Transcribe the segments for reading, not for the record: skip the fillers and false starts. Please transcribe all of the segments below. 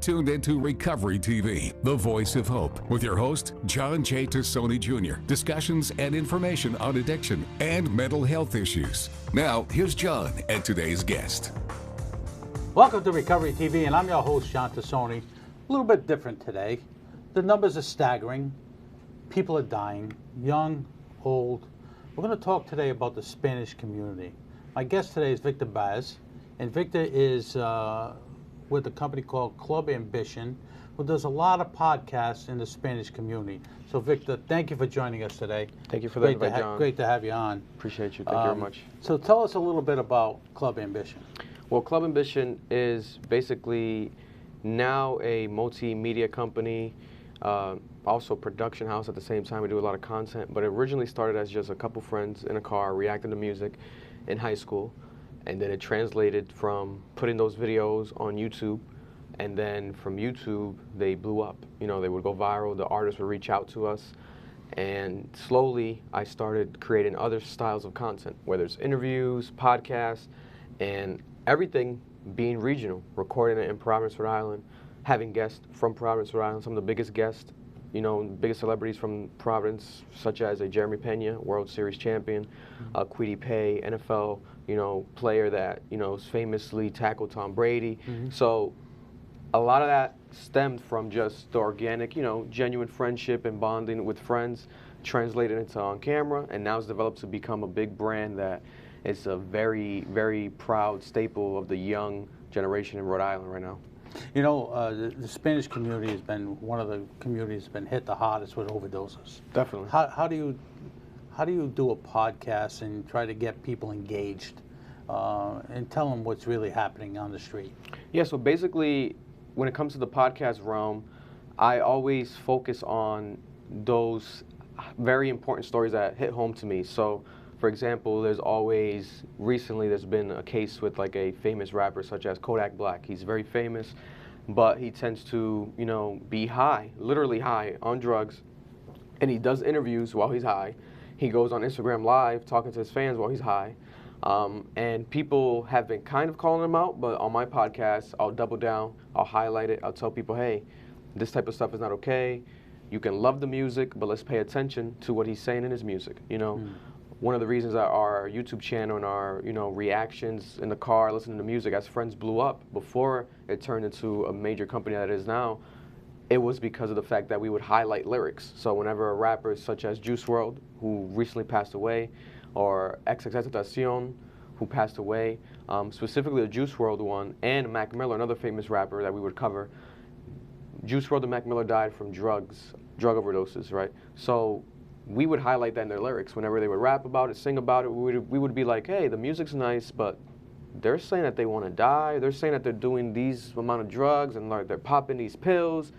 tuned into Recovery TV, the voice of hope, with your host, John J. Tassoni Jr. Discussions and information on addiction and mental health issues. Now, here's John and today's guest. Welcome to Recovery TV, and I'm your host, John Tassoni. A little bit different today. The numbers are staggering. People are dying, young, old. We're going to talk today about the Spanish community. My guest today is Victor Baz, and Victor is with a company called Club Ambition, who does a lot of podcasts in the Spanish community. So Victor, thank you for joining us today. Thank you for the invite, John. Great to have you on. Appreciate you. Thank you very much. So tell us a little bit about Club Ambition. Well, Club Ambition is basically now a multimedia company, also production house at the same time. We do a lot of content, but it originally started as just a couple friends in a car reacting to music in high school. And then it translated from putting those videos on YouTube, and then from YouTube, they blew up. You know, they would go viral, the artists would reach out to us, and slowly I started creating other styles of content, whether it's interviews, podcasts, and everything being regional, recording it in Providence, Rhode Island, having guests from Providence, Rhode Island, some of the biggest guests, you know, biggest celebrities from Providence, such as a Jeremy Pena, World Series champion, Kwity Paye, NFL, you know, player that, you know, famously tackled Tom Brady. So a lot of that stemmed from just the organic, you know, genuine friendship and bonding with friends, translated into on camera, and now it's developed to become a big brand that is a very, very proud staple of the young generation in Rhode Island right now. You know, the Spanish community has been one of the communities that's been hit the hardest with overdoses. Definitely. How do you do a podcast and try to get people engaged and tell them what's really happening on the street? Yeah, so basically, when it comes to the podcast realm, I always focus on those very important stories that hit home to me. So, for example, recently there's been a case with like a famous rapper such as Kodak Black. He's very famous, but he tends to, you know, be high, literally high on drugs, and he does interviews while he's high. He goes on Instagram Live talking to his fans while he's high. And people have been kind of calling him out, but on my podcast, I'll double down, I'll highlight it, I'll tell people, hey, this type of stuff is not okay. You can love the music, but let's pay attention to what he's saying in his music, you know. One of the reasons that our YouTube channel and our, you know, reactions in the car, listening to music as friends blew up before it turned into a major company that it is now, it was because of the fact that we would highlight lyrics. So whenever a rapper such as Juice WRLD, who recently passed away, or XXXTentacion, who passed away, specifically the Juice WRLD one, and Mac Miller, another famous rapper that we would cover. Juice WRLD and Mac Miller died from drug overdoses, right? So we would highlight that in their lyrics. Whenever they would rap about it, sing about it, we would be like, hey, the music's nice, but they're saying that they want to die. They're saying that they're doing these amount of drugs and like they're popping these pills.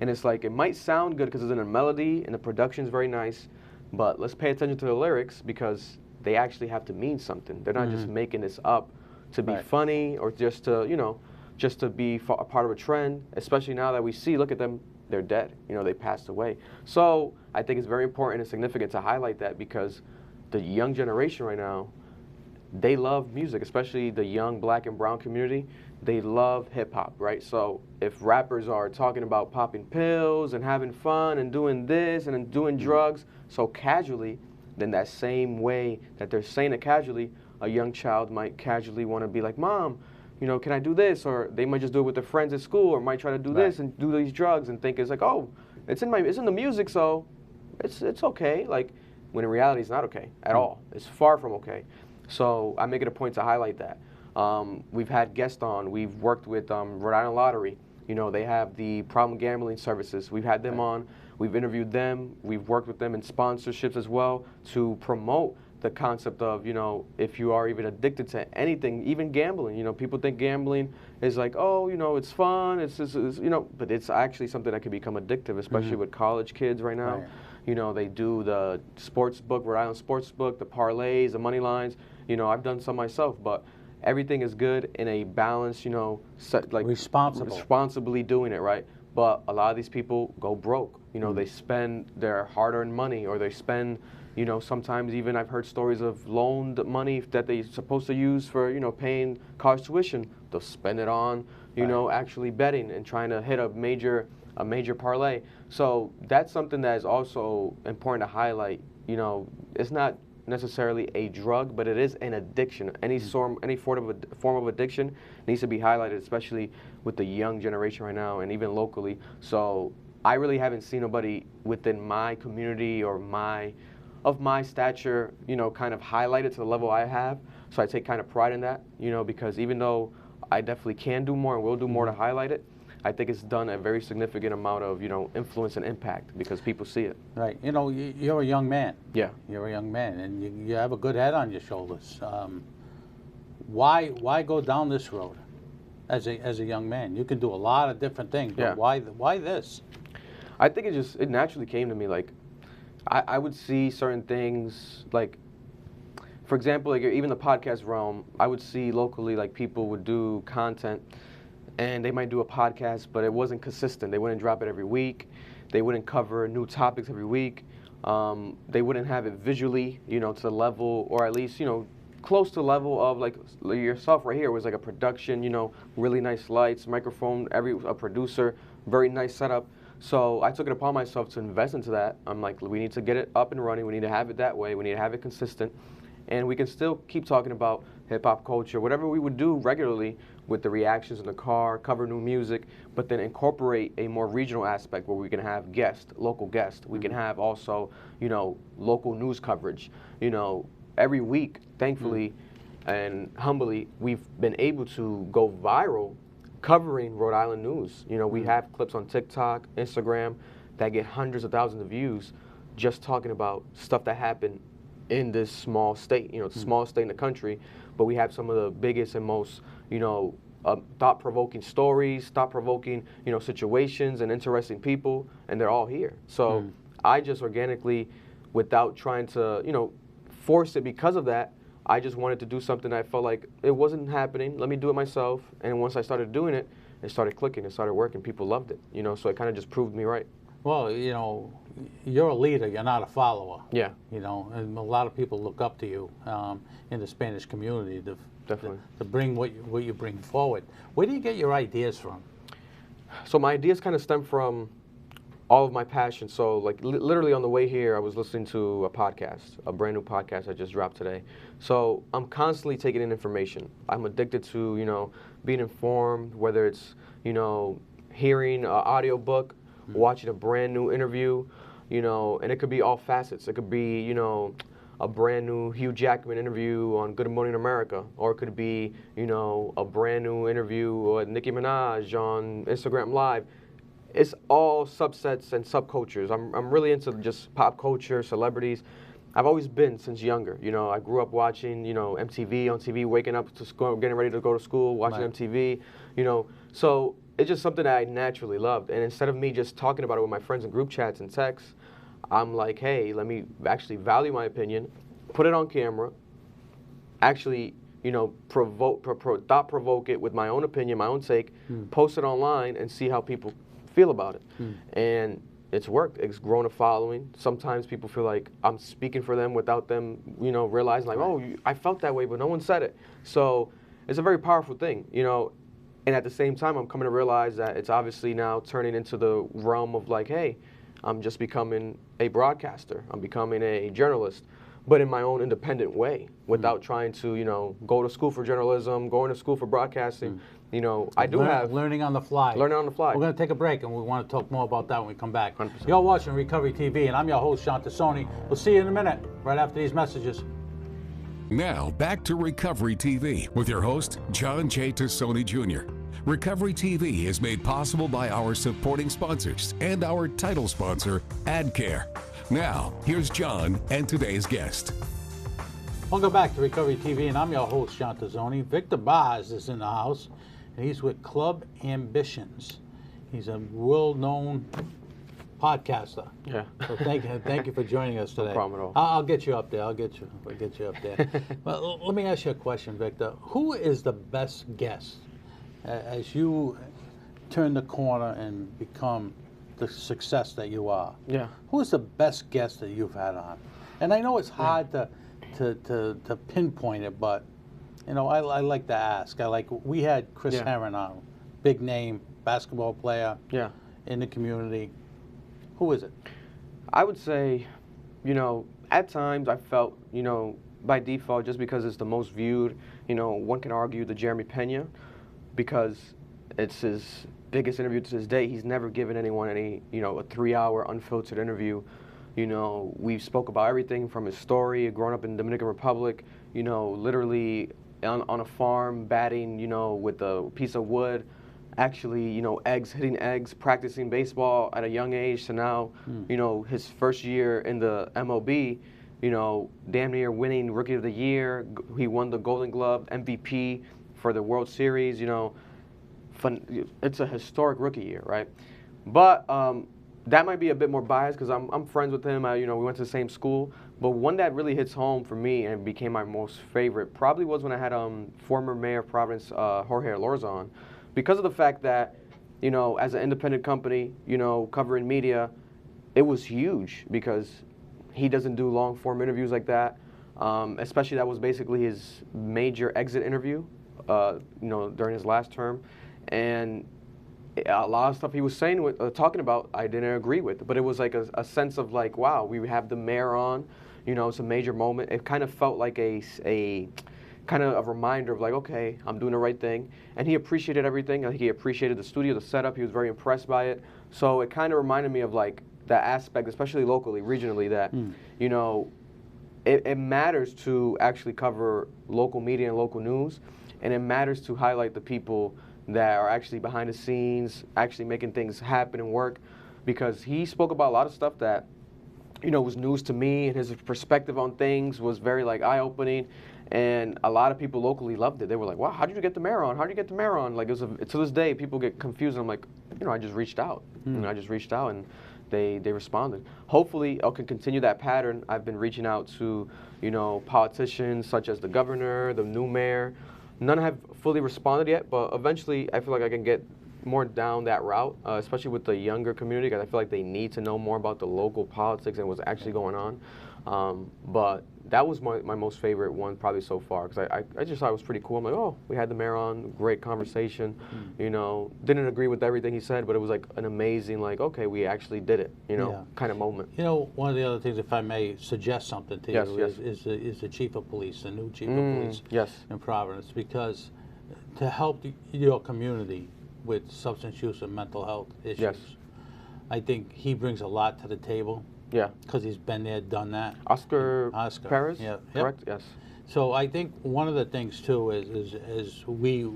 And it's like, it might sound good because it's in a melody and the production's very nice, but let's pay attention to the lyrics because they actually have to mean something. They're not just making this up to be funny or just to, you know, just to be a part of a trend, especially now that we see, look at them, they're dead. You know, they passed away. So I think it's very important and significant to highlight that because the young generation right now, they love music, especially the young black and brown community. They love hip-hop, right? So if rappers are talking about popping pills and having fun and doing this and doing drugs so casually, then that same way that they're saying it casually, a young child might casually want to be like, Mom, you know, can I do this? Or they might just do it with their friends at school, or might try to do this and do these drugs and think it's like, oh, it's in the music, so it's okay. Like, when in reality, it's not okay at all. It's far from okay. So I make it a point to highlight that. We've had guests on. We've worked with Rhode Island Lottery. You know, they have the problem gambling services. We've had them on. We've interviewed them. We've worked with them in sponsorships as well to promote the concept of, you know, if you are even addicted to anything, even gambling. You know, people think gambling is like, oh, you know, it's fun, it's you know, but it's actually something that can become addictive, especially with college kids right now. You know, they do the sports book, Rhode Island sports book, the parlays, the money lines. You know, I've done some myself, but everything is good in a balance, you know, like responsibly doing it, right? But a lot of these people go broke. You know, they spend their hard-earned money, or they spend, you know, sometimes even I've heard stories of loaned money that they're supposed to use for, you know, paying college tuition. They'll spend it on you know, actually betting and trying to hit a major parlay. So that's something that is also important to highlight. You know, it's not necessarily a drug, but it is an addiction. Any form of addiction needs to be highlighted, especially with the young generation right now, and even locally. So I really haven't seen nobody within my community or of my stature, you know, kind of highlight it to the level I have. So I take kind of pride in that, you know, because even though I definitely can do more and will do more to highlight it, I think it's done a very significant amount of, you know, influence and impact because people see it. Right. You know, you're a young man. Yeah. You're a young man, and you have a good head on your shoulders. Why go down this road as a young man? You can do a lot of different things, but Yeah. why this? I think it naturally came to me. Like, I would see certain things, like, for example, like even the podcast realm, I would see locally, like, people would do content and they might do a podcast, but it wasn't consistent. They wouldn't drop it every week. They wouldn't cover new topics every week. They wouldn't have it visually, you know, to the level, or at least, you know, close to the level of like yourself right here. It was like a production, you know, really nice lights, microphone, a producer, very nice setup. So I took it upon myself to invest into that. I'm like, we need to get it up and running. We need to have it that way. We need to have it consistent. And we can still keep talking about hip-hop culture, whatever we would do regularly with the reactions in the car, cover new music, but then incorporate a more regional aspect where we can have guests, local guests. We can have also, you know, local news coverage. You know, every week, thankfully and humbly, we've been able to go viral covering Rhode Island news. You know, we have clips on TikTok, Instagram that get hundreds of thousands of views just talking about stuff that happened in this small state. You know, it's the smallest state in the country, but we have some of the biggest and most, you know, thought-provoking stories, thought-provoking, you know, situations and interesting people, and they're all here. So I just organically, without trying to, you know, force it because of that, I just wanted to do something that I felt like it wasn't happening. Let me do it myself. And once I started doing it, it started clicking, it started working. People loved it, you know, so it kind of just proved me right. Well, you know, you're a leader. You're not a follower. Yeah. You know, and a lot of people look up to you in the Spanish community to bring what you bring forward. Where do you get your ideas from? So my ideas kind of stem from all of my passion. So like literally on the way here, I was listening to a podcast, a brand new podcast I just dropped today. So I'm constantly taking in information. I'm addicted to, you know, being informed, whether it's, you know, hearing an audio book, watching a brand new interview, you know, and it could be all facets. It could be, you know, a brand new Hugh Jackman interview on Good Morning America, or it could be, you know, a brand new interview with Nicki Minaj on Instagram Live. It's all subsets and subcultures. I'm really into just pop culture, celebrities. I've always been since younger. You know, I grew up watching, you know, MTV on TV, waking up to school, getting ready to go to school, watching MTV, you know. So it's just something that I naturally loved. And instead of me just talking about it with my friends in group chats and texts, I'm like, hey, let me actually value my opinion, put it on camera, actually, you know, thought-provoke it with my own opinion, my own take, post it online, and see how people feel about it. And it's worked. It's grown a following. Sometimes people feel like I'm speaking for them without them, you know, realizing like, oh, I felt that way, but no one said it. So it's a very powerful thing, you know. And at the same time, I'm coming to realize that it's obviously now turning into the realm of like, hey, I'm just becoming a broadcaster. I'm becoming a journalist, but in my own independent way, without trying to, you know, go to school for journalism, going to school for broadcasting. You know, I do have learning on the fly. Learning on the fly. We're going to take a break, and we want to talk more about that when we come back. 100%. You're watching Recovery TV, and I'm your host, Sean Tassoni. We'll see you in a minute, right after these messages. Now, back to Recovery TV with your host, John J. Tassoni Jr. Recovery TV is made possible by our supporting sponsors and our title sponsor, AdCare. Now, here's John and today's guest. Welcome back to Recovery TV, and I'm your host, Sean Tassoni. Victor Baz is in the house, and he's with Club Ambitions. He's a world-known podcaster. Yeah. So thank you for joining us today. No problem at all. I'll get you up there. I'll get you up there. Well, let me ask you a question, Victor. Who is the best guest as you turn the corner and become the success that you are? Yeah. Who is the best guest that you've had on? And I know it's hard to pinpoint it, but you know, I like to ask. We had Chris Herron on big name basketball player Yeah. in the community. Who is it? I would say, at times I felt, by default, just because it's the most viewed, one can argue the Jeremy Pena, because it's his biggest interview to this day. He's never given anyone any, a 3-hour unfiltered interview. We spoke about everything from his story, growing up in the Dominican Republic, literally on a farm, batting, with a piece of wood, actually, hitting eggs, practicing baseball at a young age to now, his first year in the MLB, damn near winning Rookie of the Year. He won the Golden Glove, MVP for the World Series, It's a historic rookie year, right? But that might be a bit more biased because I'm friends with him. We went to the same school. But one that really hits home for me and became my most favorite probably was when I had former Mayor of Providence, Jorge Elorza on. Because of the fact that, as an independent company, covering media, it was huge because he doesn't do long form interviews like that. Especially that was basically his major exit interview, during his last term. And a lot of stuff he was saying, talking about, I didn't agree with. But it was like a sense of like, wow, we have the mayor on. It's a major moment. It kind of felt like a kind of a reminder of like, okay, I'm doing the right thing. And he appreciated everything. I think he appreciated the studio, the setup. He was very impressed by it. So it kind of reminded me of like that aspect, especially locally, regionally, that, it matters to actually cover local media and local news. And it matters to highlight the people that are actually behind the scenes, actually making things happen and work. Because he spoke about a lot of stuff that, was news to me, and his perspective on things was very like eye-opening. And a lot of people locally loved it. They were like, wow, how did you get the mayor on? How did you get the mayor on? Like, to this day, people get confused. And I'm like, I just reached out. I just reached out, and they responded. Hopefully, I can continue that pattern. I've been reaching out to, politicians such as the governor, the new mayor. None have fully responded yet, but eventually I feel like I can get more down that route, especially with the younger community, because I feel like they need to know more about the local politics and what's actually going on. But that was my most favorite one probably so far, because I just thought it was pretty cool. I'm like, oh, we had the mayor on, great conversation. Didn't agree with everything he said, but it was like an amazing, like, okay, we actually did it, kind of moment. One of the other things, if I may suggest something to you, is the chief of police, the new chief of police in Providence, because to help your community with substance use and mental health issues, I think he brings a lot to the table. Yeah. Because he's been there, done that. Oscar Perez? Yeah. Correct? Yes. So I think one of the things, too, is we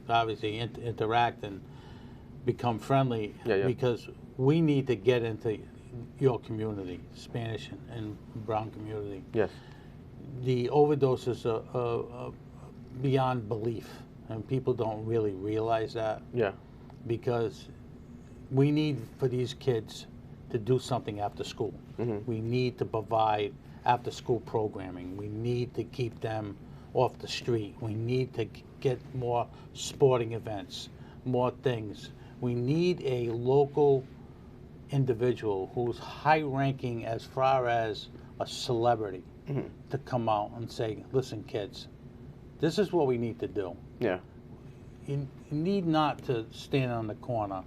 obviously interact and become friendly, because we need to get into your community, Spanish and brown community. Yes. The overdoses are beyond belief, and people don't really realize that. Yeah. Because we need for these kids to do something after school. We need to provide after school programming. We need to keep them off the street. We need to get more sporting events, more things. We need a local individual who's high ranking as far as a celebrity to come out and say, listen, kids, this is what we need to do. Yeah. You need not to stand on the corner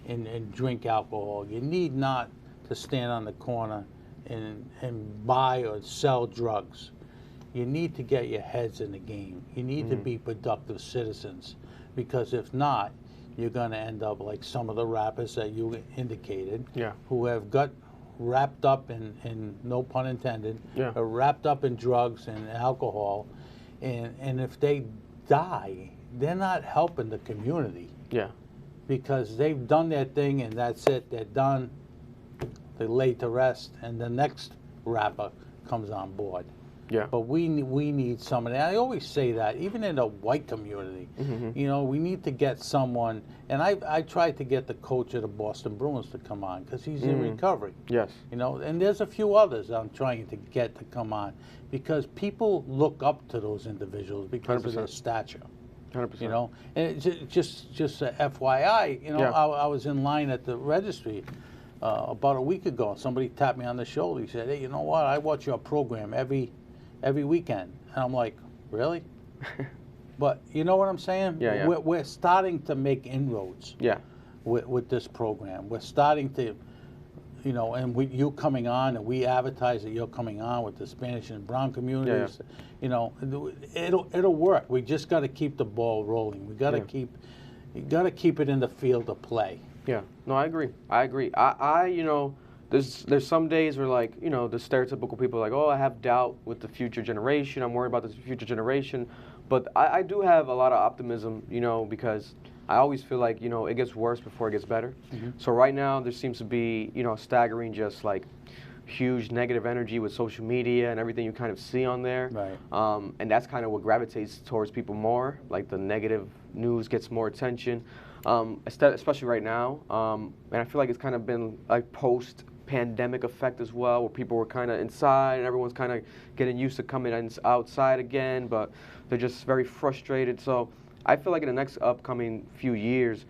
and drink alcohol. You need not to stand on the corner and buy or sell drugs. You need to get your heads in the game. You need to be productive citizens, because if not, you're going to end up like some of the rappers that you indicated, who have got wrapped up in no pun intended, are wrapped up in drugs and alcohol, and if they die, they're not helping the community. Yeah. Because they've done their thing and that's it. They're done. They lay to rest, and the next rapper comes on board. Yeah. But we need somebody. I always say that, even in the white community, we need to get someone. And I tried to get the coach of the Boston Bruins to come on, because he's in recovery. Yes. And there's a few others I'm trying to get to come on, because people look up to those individuals because 100%. Of their stature. 100%. And just a FYI, I was in line at the registry about a week ago. Somebody tapped me on the shoulder. He said, hey, you know what? I watch your program every weekend. And I'm like, really? But you know what I'm saying? Yeah. We're starting to make inroads. Yeah. With this program, we're starting to, you know, and with you coming on, and we advertise that you're coming on with the Spanish and Brown communities. Yeah. You know, it'll work. We just got to keep the ball rolling. We got to you got to keep it in the field of play. Yeah. No, I agree. I you know, there's some days where, like, you know, the stereotypical people are like, oh, I have doubt with the future generation. I'm worried about the future generation. But I do have a lot of optimism, you know, because I always feel like, you know, it gets worse before it gets better. Mm-hmm. So right now there seems to be, you know, staggering, just like huge negative energy with social media and everything you kind of see on there. Right. And that's kind of what gravitates towards people more. Like, the negative news gets more attention, especially right now. And I feel like it's kind of been like post-pandemic effect as well, where people were kind of inside and everyone's kind of getting used to coming outside again, but they're just very frustrated. So I feel like in the next upcoming few years,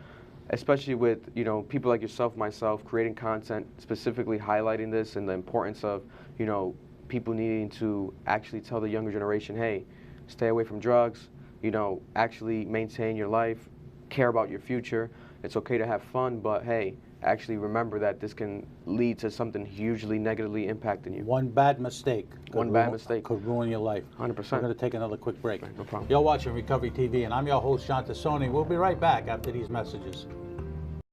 especially with, you know, people like yourself, myself, creating content specifically highlighting this and the importance of, you know, people needing to actually tell the younger generation, hey, stay away from drugs, you know, actually maintain your life, care about your future. It's okay to have fun, but hey, actually remember that this can lead to something hugely negatively impacting you. One bad mistake. Could ruin your life. 100%. We're going to take another quick break. Right, no problem. You're watching Recovery TV, and I'm your host, Sean Tassoni. We'll be right back after these messages.